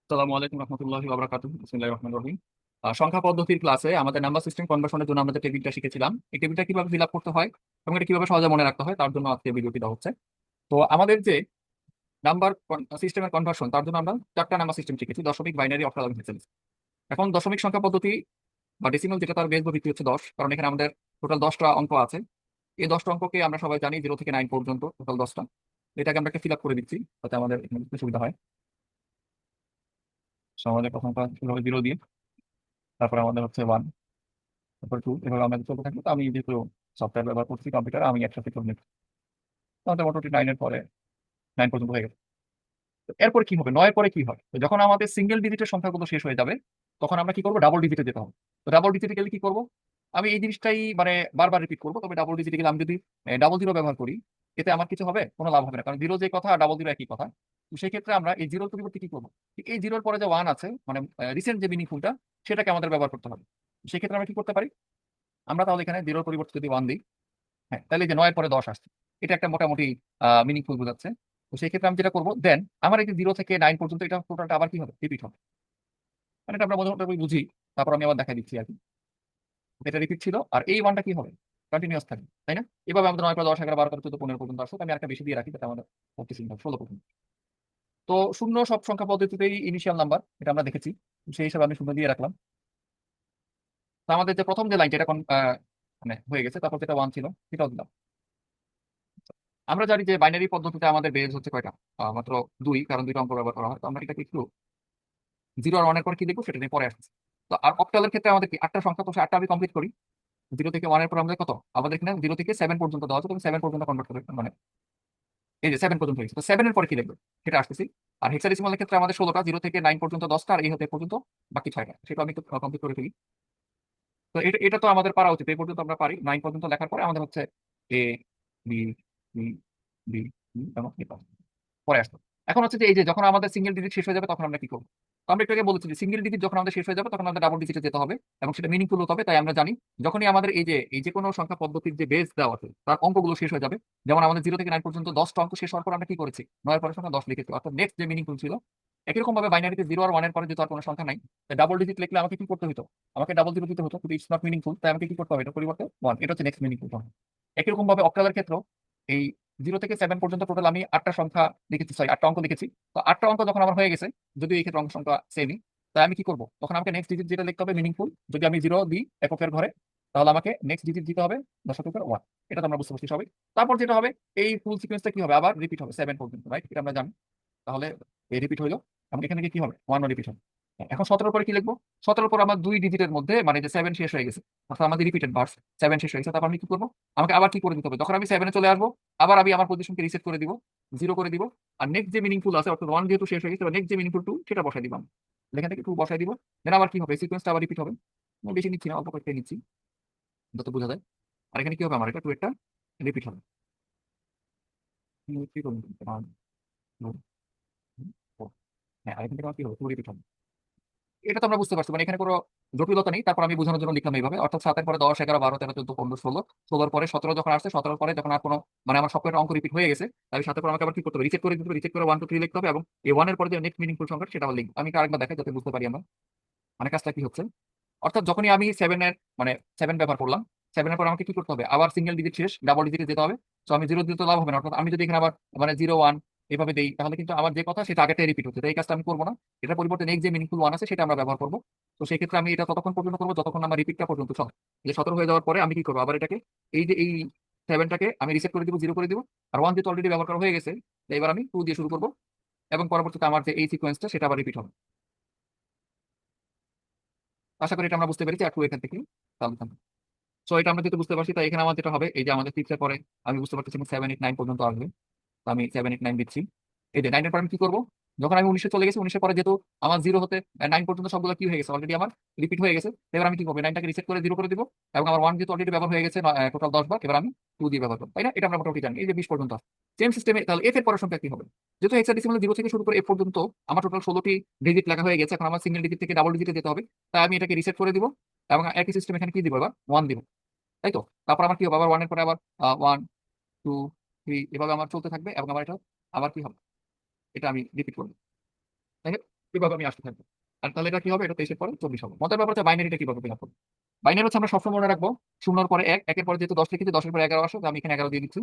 আসসালামু আলাইকুম রহমতুল্লাহি ওয়া বারাকাতুহু। বিসমিল্লাহির রহমানির রহিম। সংখ্যা পদ্ধতির ক্লাসে আমাদের নাম্বার সিস্টেম কনভার্সনের জন্য আমরা যে টেবিলটা শিখেছিলাম, এই টেবিলটা কিভাবে ফিল আপ করতে হয় এবং এটা কিভাবে সহজে মনে রাখতে হয় তার জন্য আজকে ভিডিওটি দেওয়া হচ্ছে। তো আমাদের যে নাম্বার সিস্টেমের কনভার্সন, তার জন্য আমরা চারটা নাম্বার সিস্টেম শিখেছি: দশমিক, বাইনারি, অক্টাল এবং হেক্সাডেসিমাল। এখন দশমিক সংখ্যা পদ্ধতি বা ডেসিমাল, যেটা তার বেস বা ভিত্তি হচ্ছে 10, কারণ এখানে আমাদের টোটাল 10টা অঙ্ক আছে। এই 10টা অঙ্ককে আমরা সবাই জানি 0 থেকে 9 পর্যন্ত, টোটাল 10টা। এটাকে আমরা একটা ফিল আপ করে দিচ্ছি যাতে আমাদের এখানে বুঝতে সুবিধা হয়। So, আমাদের প্রথমটা শুরু হবে 0 দিয়ে, তারপর আমাদের হচ্ছে 1, তারপর 2, এভাবে আমাদের চলতে থাকবে। তো আমি যেহেতু সফটওয়্যার ব্যবহার করছি কম্পিউটার, আমি একসাথে করে নিচ্ছি। তাহলে মোটামুটি 9 এর পরে 9 পর্যন্ত হয়ে গেছে। তো এরপরে কি হবে, 9 এর পরে কি হয়? তো যখন আমাদের সিঙ্গেল ডিজিটের সংখ্যাগুলো শেষ হয়ে যাবে, তখন আমরা কি করবো? ডাবল ডিজিটে যেতে হবে। তো ডাবল ডিজিটে গেলে কি করবো? আমি এই জিনিসটাই মানে বারবার রিপিট করবো। তবে ডাবল ডিজিটে গেলে আমি যদি ডাবল জিরো ব্যবহার করি, এতে আমার কিছু হবে? কোনো লাভ হবে না, কারণ জিরো যে কথা আর ডাবল জিরো একই কথা। তো সেই ক্ষেত্রে আমরা এই জিরোর পরিবর্তে কি করবো? ঠিক এই জিরোর পরে যে ওয়ান আছে, মানে রিসেন্ট যে মিনিংফুলটা, সেটাকে আমাদের ব্যবহার করতে হবে। সেই ক্ষেত্রে আমরা কি করতে পারি? আমরা তাহলে এখানে জিরোর পরিবর্তে যদি ওয়ান দিই, হ্যাঁ, তাহলে এই যে 9 এর পরে 10 আসছে, এটা একটা মোটামুটি মিনিংফুল বোঝাচ্ছে। তো সেই ক্ষেত্রে আমি যেটা করবো, দেন আমার এই যে 0 থেকে 9 পর্যন্ত, এটা টোটালটা আবার কি হবে? রিপিট হবে। মানে এটা আমরা মোটামুটি বুঝি। তারপর আমি আবার দেখাই দিচ্ছি আর কি। এটা রিপিট ছিল, আর এই ওয়ানটা কি হবে? কন্টিনিউয়াস থাকবে, তাই না? এভাবে আমাদের 9 পরে 10, 11, 12, 13, 14, 15 পর্যন্ত আসছে। তো আমি একটা বেশি দিয়ে রাখি যাতে আমাদের 16 পর্যন্ত। তো শূন্য সব সংখ্যা পদ্ধতিতেই ইনিশিয়াল নাম্বার, এটা আমরা দেখেছি। সেই হিসাবে আমি শূন্য দিয়ে রাখলাম। তো আমাদের যে প্রথম যে লাইনটা, এটা মানে হয়ে গেছে, তারপর যেটা ওয়ান ছিল সেটাও দিলাম। আমরা জানি যে বাইনারি পদ্ধতিতে আমাদের বেজ হচ্ছে কয়টা? মাত্র 2, কারণ দুইটা অঙ্ক ব্যবহার করা হয়। তো আমরা এটাকে একটু 0 আর 1 এর পর কি লিখবো সেটা নিয়ে পরে আসছে। তো আর অক্টালের ক্ষেত্রে আমাদের কি 8টা সংখ্যা, তো 8টা আমি কমপ্লিট করি। 0 থেকে 1 এর পর আমাদের কত? আমাদের এখানে 0 থেকে 7 পর্যন্ত দেওয়া আছে, তুমি 7 পর্যন্ত কনভার্ট করে, মানে এই যে 7 পর্যন্ত হয়েছে, তো 7 এর পরে কি লিখবো সেটা আসতেছি। আর হেক্সাডেসিমালের ক্ষেত্রে আমাদের 16টা, 0 থেকে 9 পর্যন্ত 10টা, আর এই হতে পর্যন্ত বাকি 6টা, সেটা আমি একটু কমপ্লিট করে ফেলি। তো এটা এটা তো আমাদের পারা উচিত, এই পর্যন্ত আমরা পারি। 9 পর্যন্ত লেখার পরে আমাদের হচ্ছে এ, বি, সি, ডি, এবং এ পরে আসতো। এখন হচ্ছে যে এই যে যখন আমাদের সিঙ্গেল ডিজিট শেষ হয়ে যাবে, তখন আমরা কি করবো? তো আমরা একটু আগে বলেছি যে সিঙ্গেল ডিজিট যখন আমাদের শেষ হয়ে যাবে, তখন আমাদের ডাবল ডিজিটে যেতে হবে এবং সেটা মিনিংফুল হতে হবে। তাই আমরা জানি, যখনই আমাদের এই যে কোনো সংখ্যা পদ্ধতির যে বেস দেওয়া আছে, তার অঙ্কগুলো শেষ হয়ে যাবে। যেমন আমাদের 0 থেকে 9 পর্যন্ত 10টা অঙ্ক শেষ হওয়ার পর আমরা কি করেছি? 9 এর পরের সংখ্যা 10 লিখেছি, অর্থাৎ নেক্সট যে মিনিংফুল ছিল। একই রকম ভাবে বাইনারিতে 0 আর 1 এর পরে যেহেতু আর কোনো সংখ্যা নাই, তাই ডাবল ডিজিট লিখলে আমাকে কি করতে হতো? আমাকে ডাবল জিরো দিতে হতো, কিন্তু ইটস নট মিনিংফুল। তাই আমাকে কি করতে হবে? এটা পরিবর্তে 1, এটা হচ্ছে নেক্সট মিনিংফুল। একই রকম ভাবে অক্টালের ক্ষেত্রেও এই 0 থেকে 7 পর্যন্ত টোটাল আমি 8টা সংখ্যা লিখেছি, সরি 8টা অঙ্ক লিখেছি। তো 8টা অঙ্ক যখন আমার হয়ে গেছে, যদি এই ক্ষেত্রে অঙ্ক সংখ্যা সেমই, তাই আমি কি করব? তখন আমাকে নেক্সট ডিজিট যেটা লিখতে হবে মিনিংফুল। যদি আমি 0 দিই এককের ঘরে, তাহলে আমাকে নেক্সট ডিজিট দিতে হবে দশকের 1। এটা তো আমরা বুঝতে পারছি সবাই। তারপর যেটা হবে, এই ফুল সিকোয়েন্সটা কি হবে? আবার রিপিট হবে 7 পর্যন্ত, রাইট? এটা আমরা জানি। তাহলে এই রিপিট হইলো, এবং এখানে গিয়ে কি হবে? 1ও রিপিট হবে। এখন 17 পরে কি লিখবো? 17 পর আমার 2 ডিজিটের মধ্যে, মানে যে 7 শেষ হয়ে গেছে, অর্থাৎ আমাদের রিপিটেড ভার্স 7 শেষ হয়ে গেছে। তারপর আমি কি করবো? আমাকে আবার কি করে দিতে হবে? যখন আমি 7 চলে আসবো, আবার আমি আমার পজিশনকে রিসেট করে দিব, 0 করে দিব। আর নেক্সট যে মিনিংফুল আছে, অর্থাৎ 1 যেহেতু শেষ হয়ে গেছে, নেক্সট যে মিনিংফুল 2, সেটা বসাই দিব আমি। এখান থেকে 2 বসাই দিব। দেন আবার কি হবে? সিকোয়েন্সটা আবার রিপিট হবে। আমি বেশি নিচ্ছি না, অল্প কয়েকটাই নিচ্ছি, যত বোঝা যায়। আর এখানে কি হবে? আমার এটা 2 একটা রিপিট হবে। কি করবো? 1, 2, 4। হ্যাঁ, আর এখান থেকে আমার কি হবে? 2 রিপিট হবে। এটা তো আমরা বুঝতে পারছি, মানে এখানে কোনো জটিলতা নেই। তারপর আমি বোঝানোর জন্য লিখলাম এইভাবে, অর্থাৎ 7 পরে 10, 11, 12, 13, 14, 15, 16, 16 পরে 17 যখন আসছে, 17 পরে যখন আর কোনো, মানে আমার সবকটা অঙ্ক রিপিট হয়ে গেছে, তাই 7 পরে আমাকে আবার কি করতে হবে? রিচেক করে দিতে হবে। রিচেক করে 1 2 3 লিখতে হবে, এবং এই 1 এর পরে যে নেক্সট মিনিংফুল সংখ্যা, সেটা আবার লিখবো। আমি এটা আরেকবার দেখাই যাতে বুঝতে পারি আমরা মানে কাজটা কি হচ্ছে। অর্থাৎ যখনই আমি 7 এর, মানে 7 ব্যবহার করলাম, 7 এর পর আমাকে কি করতে হবে? আবার সিঙ্গেল ডিজিট শেষ, ডাবল ডিজিটে যেতে হবে। তো আমি 0 দিতে লাভ হবে না, অর্থাৎ আমি যদি এখানে আবার মানে 0 1 এভাবে দেই, তাহলে কিন্তু আমার যে কথা সেটা আগেটাই রিপিট হচ্ছে। তো এই কাজটা আমি করবো না। এটা পরিবর্তে নেক্সট যে মিনিংফুল 1 আছে, সেটা আমরা ব্যবহার করবো। তো সেই ক্ষেত্রে আমি এটা ততক্ষণ পর্যন্ত করবো যতক্ষণ আমার রিপিটটা পর্যন্ত চলে। যে 17 হয়ে যাওয়ার পরে আমি কি করবো? আবার এটাকে, এই 7টাকে আমি রিসেট করে দিব, 0 করে দিব। আর 1 যেহেতু অলরেডি ব্যবহার করা হয়ে গেছে, তো এবার আমি 2 দিয়ে শুরু করবো, এবং পরবর্তীতে আমার যে এই সিকোয়েন্সটা, সেটা আবার রিপিট হবে। আশা করি এটা আমরা বুঝতে পেরেছি। আর 2 এখান থেকে তাহলে থাকবে। সো এটা আমরা যেহেতু বুঝতে পারছি, তাই এখানে আমার যেটা হবে, এই যে আমাদের 6 এর পরে আমি বুঝতে পারতেছি 7 8 9 পর্যন্ত আসবে। তো আমি 7 8 9 দিচ্ছি। এই যে 9 এর পর আমি কি করবো? যখন আমি 19 চলে গেছি, 19 পরে যেহেতু আমার 0 হতে 9 পর্যন্ত সবগুলো কি হয়ে গেছে? অলরেডি আমার রিপিট হয়ে গেছে। এবার আমি কি করবো? 9টাকে রিসেট করে 0 করে দিব, এবং আমার 1 যেহেতু অলরেডি ব্যবহার হয়ে গেছে টোটাল 10 বার, এবার আমি 2 দিয়ে ব্যবহার করবো, তাই না? এটা আমরা মোটামুটি জানি। এই যে 20 পর্যন্ত সেম সিস্টেমে, তাহলে এফ এর পরের সংখ্যা কি হবে? যেহেতু হেক্সাডেসিমাল 0 থেকে শুরু করে এফ পর্যন্ত আমার টোটাল 16টি ডিজিট লেখা হয়ে গেছে, এখন আমার সিঙ্গেল ডিজিট থেকে ডাবল ডিজিটে যেতে হবে। তাই আমি এটাকে রিসেট করে দিব, এবং একই সিস্টেম এখানে কি দিব? এবার 1 দিব, তাই তো? তারপর আমার কি হবে? আবার 1 এর পরে আবার 1 2 3, এভাবে আমার চলতে থাকবে, এবং আমার এটা আবার কি হবে? এটা আমি রিপিট করবো, তাই না? এভাবে আমি আসতে থাকবো। আর তাহলে এটা কি হবে, এটা 23-এর পরে 24 হবে। মজার ব্যাপার হচ্ছে বাইনারিটা কিভাবে ফিল আপ করবো। বাইনারি হচ্ছে আমরা সবসময় মনে রাখবো, শূন্যর পরে এক, একের পরে যেহেতু 10 লিখেছি, 10-এর পরে 11 আসো, তো আমি এখানে 11 দিয়ে দিচ্ছি।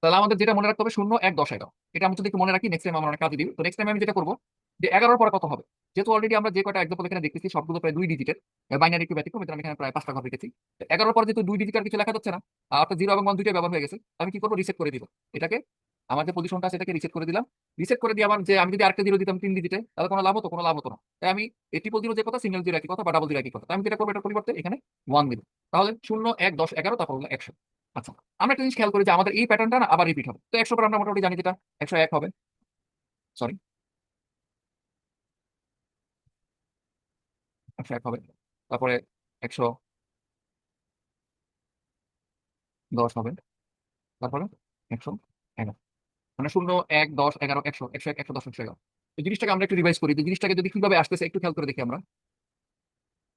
তাহলে আমাদের যেটা মনে রাখতে হবে 0, 1, 10, 11। এটা আমি যদি একটু মনে রাখি, নেক্সট টাইম আমরা অনেক কাজে দিব। তো নেক্সট টাইম আমি যেটা করবো, যে 11-র পরে কত হবে। যেহেতু অলরেডি আমরা যে কয়টা এক্সাম্পল এখানে দেখতেছি সবগুলো প্রায় 2 ডিজিটের, বাইনারি একটু ব্যতিক্রম, এটা আমি এখানে প্রায় 5টা ঘর রেখেছি। 11-র পরে যেহেতু 2 ডিজিট আর কিছু লেখা যাচ্ছে না, অর্থাৎ 0 এবং 1 দুইটাই ব্যবহার হয়ে গেছে, আমি কি করবো, রিসেট করে দিব এটাকে। আমার যে পজিশনটা আছে এটাকে রিসেট করে দিলাম। রিসেট করে দিয়ে আমার যে আমি যদি আরেকটা 0 দিতাম 3 ডিজিটে, তাহলে কোনো লাভ হতো, কোনো লাভ হতো না। তাই আমি এই ট্রিপল 0 যে কথা, সিঙ্গেল 0 একই কথা, বা ডাবল 0 একই কথা। তাই আমি যেটা করবো, এটার পরিবর্তে এখানে 1 দিব। তাহলে 0, 1, 10, 11, তারপর হলো 100। আচ্ছা, আমরা একটা জিনিস খেয়াল করি যে আমাদের এই প্যাটার্নটা না আবার রিপিট হবে। তো 100 পর আমরা মোটামুটি জানি যেটা 101 হবে, সরি 101 হবে। তারপরে 110 হবে। তারপরে 111, মানে 0, 1, 10, 11, 100, 101, 110, 111। এই জিনিসটাকে আমরা একটু রিভাইজ করি, যে জিনিসটাকে যদি কিভাবে আসতেছে একটু খেয়াল করে দেখি। আমরা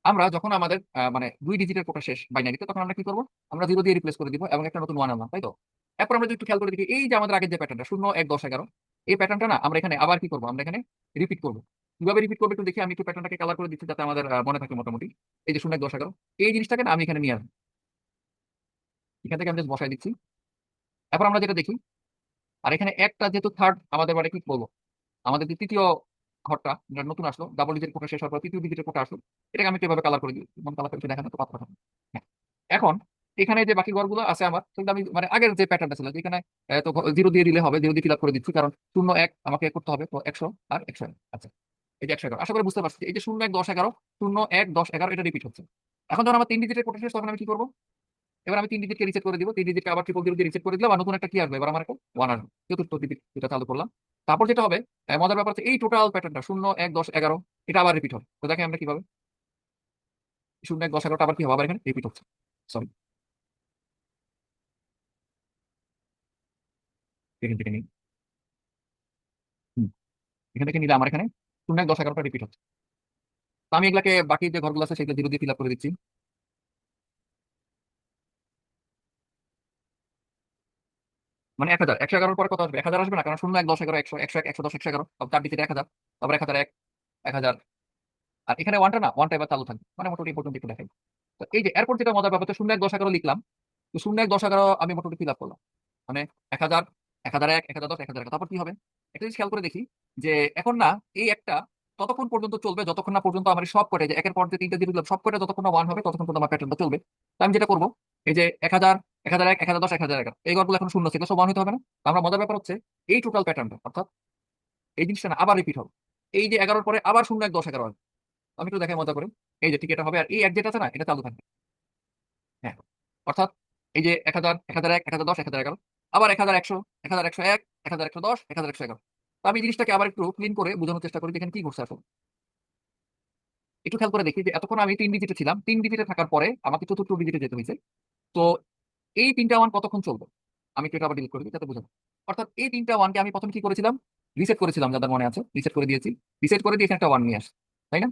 আমরা যখন আমাদের মানে 2 ডিজিটের কোটা শেষ বাইনারিতে, তখন আমরা কি করবো, আমরা 0 দিয়ে রিপ্লেস করে দিব এবং একটা নতুন 1 আনলাম, তাই তো। এরপর আমরা যদি একটু খেয়াল করে দেখি, এই যে আমাদের আগের যে প্যাটার্নটা 0, 1, 10, 11, এই প্যাটার্নটা না আমরা এখানে আবার কি করবো, আমরা এখানে রিপিট করবো। কিভাবে রিপিট করবো একটু দেখি। আমি একটু প্যাটার্নটাকে কালার করে দিচ্ছি যাতে আমাদের মনে থাকে মোটামুটি। এই যে 0, 1, 10, 11, এই জিনিসটাকে না আমি এখানে নিয়ে আসবো। এখান থেকে আমি জাস্ট বসাই দিচ্ছি। এরপর আমরা যেটা দেখি, আর এখানে একটা যেহেতু থার্ড আমাদের মানে কি বলবো, আমাদের যে তৃতীয় ঘরটা যেটা নতুন আসলো, ডাবল ডিজিটের কোটা শেষ হওয়ার পর তৃতীয় ডিজিটের কোটা আসলো, এটাকে আমি কিভাবে কালার করে দিই, কোন কালার করে দেখানো তো পাত্র। হ্যাঁ, এখন এখানে যে বাকি ঘরগুলো আছে আমার, কিন্তু আমি মানে আগের যে প্যাটার্নটা ছিল যেখানে 0 দিয়ে দিলে হবে, 0 দিয়ে ফিল আপ করে দিচ্ছি, কারণ 0, 1 আমাকে করতে হবে, তো 100 আর 101। আচ্ছা, এই যে 111, আশা করি বুঝতে পারছি এই যে 0, 1, 10, 11, 0, 1, 10, 11 এটা রিপিট হচ্ছে। এখন যখন আমার 3 ডিজিটের কোটা শেষ, তখন আমি কি করবো, এবার আমি 3 ডিজিটকে রিসেট করে দিব। 3 ডিজিটকে আবার ট্রিপল 0 দিয়ে রিসেট করে দিলাম, আর নতুন একটা কি আসবে, এবার আমার একটা 1 আসবে, চতুর্থ ডিজিট যেটা চালু করলাম। তারপর যেটা হবে, মজার ব্যাপার হচ্ছে এই টোটাল প্যাটার্নটা 0, 1, 10, 11 এটা আবার রিপিট হবে। তো দেখেন আমরা কিভাবে 0, 1, 10, 11টা আবার কি হবে, আবার এখানে রিপিট হচ্ছে। সরি, এখান থেকে নিই। হুম, এখান থেকে নিলে আমার এখানে 0, 1, 10, 11টা রিপিট হচ্ছে। তো আমি এগুলাকে বাকি যে ঘরগুলো আছে সেগুলো 0 দিয়ে ফিল আপ করে দিচ্ছি। মানে 1000, 111 পরে কত আসবে, 1000 আসবে না, কারণ 0, 1, 10, 11, 100, 101, 110, 111, 4 ডিজিট 1000, তারপর 1001, 1000। আর এখানে ওয়ানটা না, ওয়ানটা এবার চালু থাকবে, মানে মোটামুটি পর্যন্ত একটু দেখাই। তো এই যে এরপর যেটা মজার ব্যাপার, 0, 1, 10, 11 লিখলাম। তো 0, 1, 10, 11 আমি মোটামুটি ফিল আপ করলাম, মানে 1000, 1001, 1010, 1001। তারপর কি হবে, একটা জিনিস খেয়াল করে দেখি, যে এখন না এই একটা ততক্ষণ পর্যন্ত চলবে যতক্ষণ না পর্যন্ত আমার সব কয়টা, যে একের পর যে তিনটা দিয়ে দিলাম সব কয়টা যতক্ষণ না 1 হবে, ততক্ষণ পর্যন্ত আমার প্যাটার্নটা চলবে। তো আমি যেটা করবো, এই যে 1000, 1001, 1010, 1011, এই ঘরগুলো এখন শূন্য ছিল, সব 1 হতে হবে না। তো আমরা মজার ব্যাপার হচ্ছে এই টোটাল প্যাটার্নটা, অর্থাৎ এই জিনিসটা না আবার রিপিট হবে। এই যে 11-র পরে আবার 0, 1, 10, 11 হবে। আমি একটু দেখাই মজা করে। এই যে ঠিক এটা হবে, আর এই এক যেটা আছে না, এটা চালু থাকবে। হ্যাঁ, অর্থাৎ এই যে 1000, 1001, 1010, 1011, আবার 1100, 1101, 1110, 1111। তো আমি জিনিসটাকে আবার একটু ক্লিন করে বোঝানোর চেষ্টা করি, দেখেন কি ঘটছে আসলে। একটু খেয়াল করে দেখি, যে এতক্ষণ আমি 3 ডিজিটে ছিলাম, 3 ডিজিটে থাকার পরে আমাকে চতুর্থ ডিজিটে যেতে হয়েছে। তো এই 3টা ওয়ান কতক্ষণ চলবে, আমি একটু এটা আবার ডিলিট করে দিই যাতে বোঝাবো। অর্থাৎ এই 3টা ওয়ানকে আমি প্রথমে কি করেছিলাম, রিসেট করেছিলাম, যাদের মনে আছে রিসেট করে দিয়েছি। রিসেট করে দিয়ে এখানে একটা 1 নিয়ে আসি, তাই না।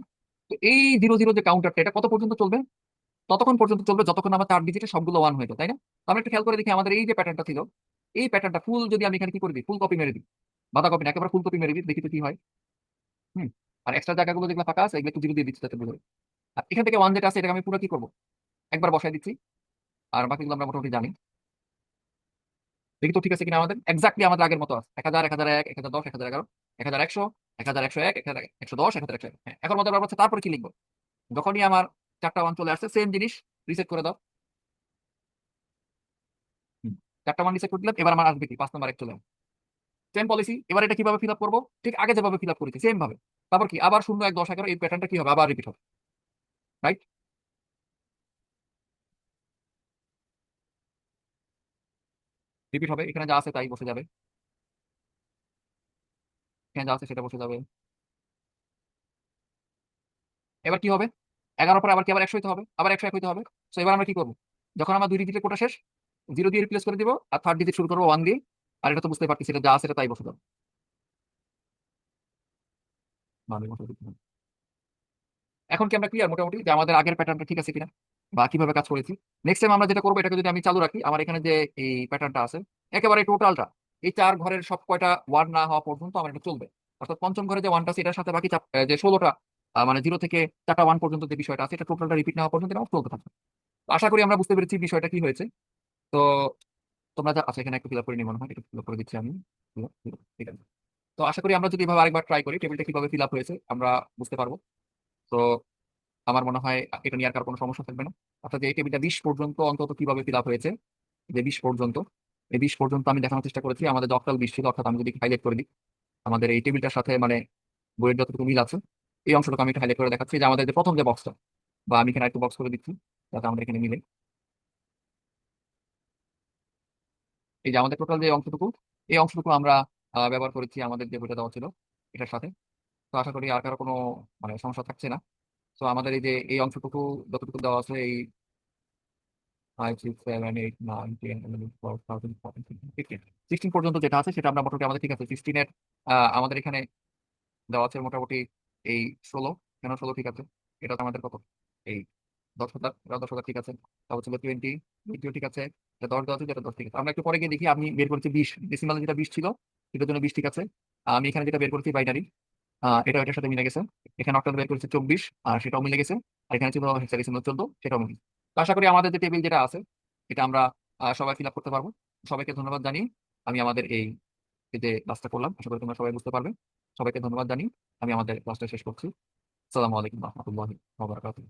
তো এই 0 0 যে কাউন্টারটা, এটা কত পর্যন্ত চলবে, ততক্ষণ পর্যন্ত চলবে যতক্ষণ আমার 4 ডিজিটে সবগুলো 1 হয়ে যায়, তাই না। তো আমরা একটু খেয়াল করে দেখি, আমাদের এই যে প্যাটার্নটা ছিল, এই প্যাটার্নটা ফুল যদি আমি এখানে কি করে দিই, ফুল কপি মেরে দিই, বাঁধা কপি না, একেবারে ফুল কপি মেরে দিই, দেখি তো কি হয়। হুম, আর এক্সট্রা জায়গাগুলো যেগুলো ফাঁকা আছে এগুলো একটু 0 দিয়ে দিচ্ছি যাতে বুঝে যায়। আর এখান থেকে 1 যেটা আছে এটাকে আমি পুরো কি করবো, একবার বসাই দিচ্ছি। আর বাকিগুলো আমরা মোটামুটি জানি, দেখি তো ঠিক আছে কিনা, আমাদের এক্স্যাক্টলি আমাদের আগের মতো আছে 1000, 1001, 1010, 1011, 1100, 1101, 1110, 1101। হ্যাঁ, এখন মজার ব্যাপার হচ্ছে তারপরে কি লিখবো, যখনই আমার 4টা 1 চলে আসছে, সেম জিনিস রিসেট করে দাও। হুম, 4টা 1 রিসেট করে দিলাম, এবার আমার আসবে কি 5 নম্বর এক চলে, সেম পলিসি। এবার এটা কিভাবে ফিল আপ করবো, ঠিক আগে যেভাবে ফিল আপ করেছি সেম ভাবে। তারপর কি আবার 0, 1, 10, 11, এই প্যাটার্নটা কি হবে, আবার রিপিট হবে, রাইট। রিপিট হবে, এখানে যা আছে তাই বসে যাবে, এখানে যা আছে সেটা বসে যাবে। এবার কি হবে, 11 পরে আবার কি আবার 100 হইতে হবে, আবার 101 হইতে হবে। তো এবার আমরা কি করবো, যখন আমার 2 ডিজিটের কোটা শেষ, 0 দিয়ে রিপ্লেস করে দিব, আর থার্ড ডিজিট শুরু করবো 1 দিয়ে। আর এটা তো বুঝতে পারছি, সেটা যা আছে সেটা তাই বসে যাবে। মানে বসে দিতে হবে। এখন কি আমরা ক্লিয়ার মোটামুটি, যে আমাদের আগের প্যাটার্নটা ঠিক আছে কিনা, বা কিভাবে কাজ করেছি। নেক্সট টাইম আমরা যেটা করবো, এটাকে যদি আমি চালু রাখি, আমার এখানে যে এই প্যাটার্নটা আছে একেবারে টোটালটা, এই 4 ঘরের সব কয়টা ওয়ান না হওয়া পর্যন্ত আমার এটা চলবে। অর্থাৎ পঞ্চম ঘরে যে ওয়ানটা আছে এটার সাথে বাকি যে 16টা মানে 0 থেকে 4টা ওয়ান পর্যন্ত যে বিষয়টা আছে এটা টোটালটা রিপিট না হওয়া পর্যন্ত এটা আমার চলতে থাকবে। তো আশা করি আমরা বুঝতে পেরেছি বিষয়টা কি হয়েছে। তো তোমরা আচ্ছা এখানে একটু ফিল আপ করে নিই মনে হয়, একটু ফিল আপ করে দিচ্ছি আমি। ঠিক আছে। তো আশা করি আমরা যদি এভাবে আরেকবার ট্রাই করি টেবিলটা কিভাবে ফিল আপ হয়েছে আমরা বুঝতে পারবো। তো আমার মনে হয় এটা নিয়ে আর কারো কোনো সমস্যা থাকবে না। অর্থাৎ এই টেবিলটা 20 পর্যন্ত অন্তত কিভাবে ফিল আপ হয়েছে, যে 20 পর্যন্ত, এই 20 পর্যন্ত আমি দেখানোর চেষ্টা করেছি। আমাদের যে অক্টাল 20 ছিল, অর্থাৎ আমি যদি হাইলাইট করে দিই আমাদের এই টেবিলটার সাথে মানে বইয়ের যতটুকু মিল আছে এই অংশটুকু আমি একটু হাইলাইট করে দেখাচ্ছি, যে আমাদের যে প্রথম যে বক্সটা, বা আমি এখানে একটু বক্স করে দিচ্ছি যাতে আমাদের এখানে মিলে। এই যে আমাদের টোটাল যে অংশটুকু, এই অংশটুকু আমরা ব্যবহার করেছি আমাদের যে বইটা দেওয়া ছিল এটার সাথে। তো আশা করি আর কারো কোনো মানে সমস্যা থাকছে না। তো আমাদের এই যে এই অংশটুকু যতটুকু দেওয়া আছে, এই 16 পর্যন্ত যেটা আছে সেটা আমরা মোটামুটি আমাদের ঠিক আছে। 16 এর আমাদের এখানে দেওয়া আছে মোটামুটি এই 16, কেন 16 ঠিক আছে। এটা তো আমাদের কত, এই 10,000, এটা 10,000 ঠিক আছে। তারপর ছিল 20, 20 ঠিক আছে। এটা 10 দেওয়া আছে, যেটা 10 ঠিক আছে। আমরা একটু পরে গিয়ে দেখি, আমি বের করেছি 20 ডেসিমাল, যেটা 20 ছিল সেটার জন্য 20 ঠিক আছে। আমি এখানে যেটা বের করেছি বাইনারি, এটা এটার সাথে মিলে গেছে। এখানে অক্টাল বের করেছে 24, আর সেটাও মিলে গেছে। আর এখানে ছিল হেক্সাডেসিমাল 14, সেটাও মিলে গেছে। তো আশা করি আমাদের যে টেবিল যেটা আছে এটা আমরা সবাই ফিল আপ করতে পারবো। সবাইকে ধন্যবাদ জানিয়ে আমি আমাদের এই যে ক্লাসটা করলাম, আশা করি তোমরা সবাই বুঝতে পারবে। সবাইকে ধন্যবাদ জানিয়ে আমি আমাদের ক্লাসটা শেষ করছি। আসসালামু আলাইকুম রহমতুল্লাহি ওয়া বারাকাতুহু।